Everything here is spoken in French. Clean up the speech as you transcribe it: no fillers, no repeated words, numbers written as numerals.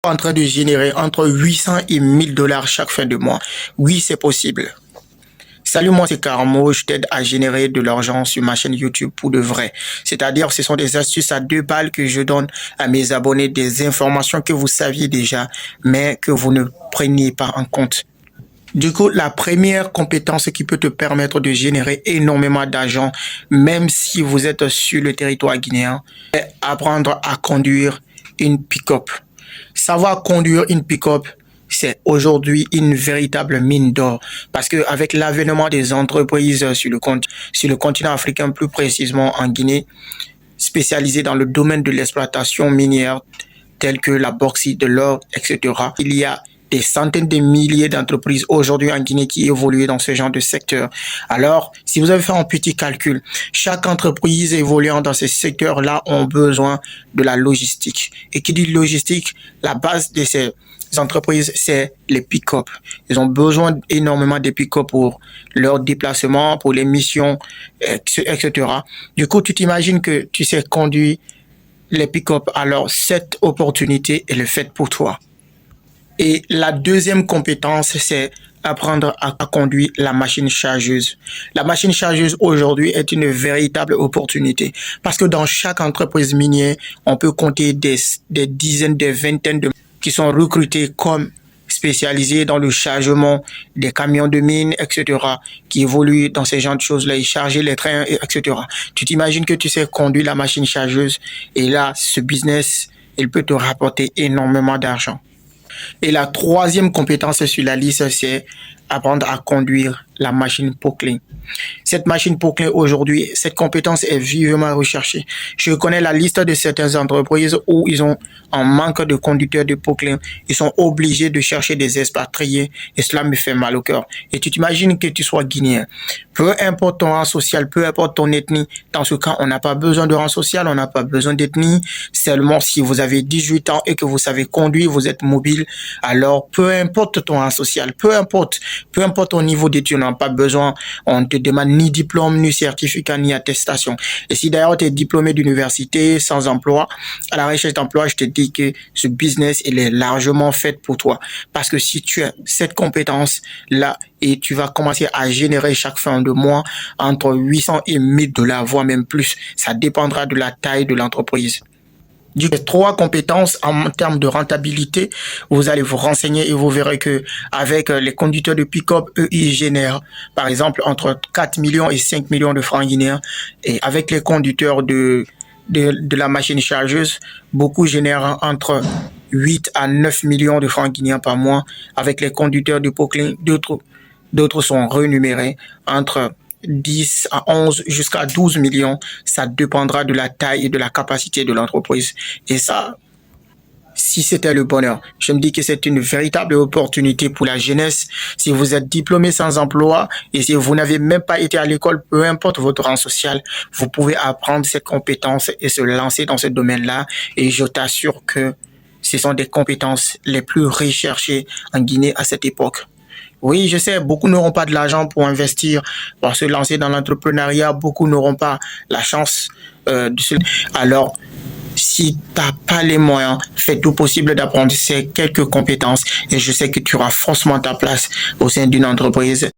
En train de générer entre 800 et 1000 dollars chaque fin de mois. Oui, c'est possible. Salut, moi c'est Carmo, je t'aide à générer de l'argent sur ma chaîne YouTube pour de vrai. C'est-à-dire, ce sont des astuces à 2 balles que je donne à mes abonnés, des informations que vous saviez déjà, mais que vous ne preniez pas en compte. Du coup, la première compétence qui peut te permettre de générer énormément d'argent, même si vous êtes sur le territoire guinéen, c'est apprendre à conduire une pick-up. Savoir conduire une pick-up, c'est aujourd'hui une véritable mine d'or parce que avec l'avènement des entreprises sur le continent africain, plus précisément en Guinée, spécialisées dans le domaine de l'exploitation minière, telles que la bauxite, de l'or, etc. Il y a des centaines de milliers d'entreprises aujourd'hui en Guinée qui évoluent dans ce genre de secteur. Alors, si vous avez fait un petit calcul, chaque entreprise évoluant dans ces secteurs-là ont besoin de la logistique. Et qui dit logistique, la base de ces entreprises, c'est les pick-up. Ils ont besoin énormément de pick-up pour leur déplacement, pour les missions, etc. Du coup, tu t'imagines que tu sais conduire les pick-up, alors cette opportunité est faite pour toi. Et la deuxième compétence, c'est apprendre à conduire la machine chargeuse. La machine chargeuse aujourd'hui est une véritable opportunité parce que dans chaque entreprise minière, on peut compter des dizaines, des vingtaines de qui sont recrutés comme spécialisés dans le chargement des camions de mine, etc., qui évoluent dans ces genres de choses-là, et charger les trains, etc. Tu t'imagines que tu sais conduire la machine chargeuse et là, ce business, il peut te rapporter énormément d'argent. Et la troisième compétence sur la liste, c'est apprendre à conduire la machine Poclin. Cette machine Poclin aujourd'hui, cette compétence est vivement recherchée. Je connais la liste de certaines entreprises où ils ont un manque de conducteurs de Poclin. Ils sont obligés de chercher des expatriés et cela me fait mal au cœur. Et tu t'imagines que tu sois guinéen. Peu importe ton rang social, peu importe ton ethnie, dans ce cas, on n'a pas besoin de rang social, on n'a pas besoin d'ethnie. Seulement si vous avez 18 ans et que vous savez conduire, vous êtes mobile, alors peu importe ton rang social, peu importe ton niveau d'études, on n'a pas besoin, on ne te demande ni diplôme, ni certificat, ni attestation. Et si d'ailleurs tu es diplômé d'université, sans emploi, à la recherche d'emploi, je te dis que ce business, il est largement fait pour toi. Parce que si tu as cette compétence-là et tu vas commencer à générer chaque fin de mois entre 800 et 1000 dollars, voire même plus, ça dépendra de la taille de l'entreprise. Du coup, 3 compétences en termes de rentabilité, vous allez vous renseigner et vous verrez que avec les conducteurs de pick-up, eux, ils génèrent, par exemple, entre 4 millions et 5 millions de francs guinéens. Et avec les conducteurs de la machine chargeuse, beaucoup génèrent entre 8 à 9 millions de francs guinéens par mois. Avec les conducteurs de Poclin, d'autres sont renumérés entre 10 à 11 jusqu'à 12 millions, ça dépendra de la taille et de la capacité de l'entreprise. Et ça, si c'était le bonheur, je me dis que c'est une véritable opportunité pour la jeunesse. Si vous êtes diplômé sans emploi et si vous n'avez même pas été à l'école, peu importe votre rang social, vous pouvez apprendre cette compétence et se lancer dans ce domaine-là. Et je t'assure que ce sont des compétences les plus recherchées en Guinée à cette époque. Oui, je sais, beaucoup n'auront pas de l'argent pour investir, pour se lancer dans l'entrepreneuriat. Beaucoup n'auront pas la chance de se... Alors, si tu n'as pas les moyens, fais tout possible d'apprendre ces quelques compétences et je sais que tu auras forcément ta place au sein d'une entreprise.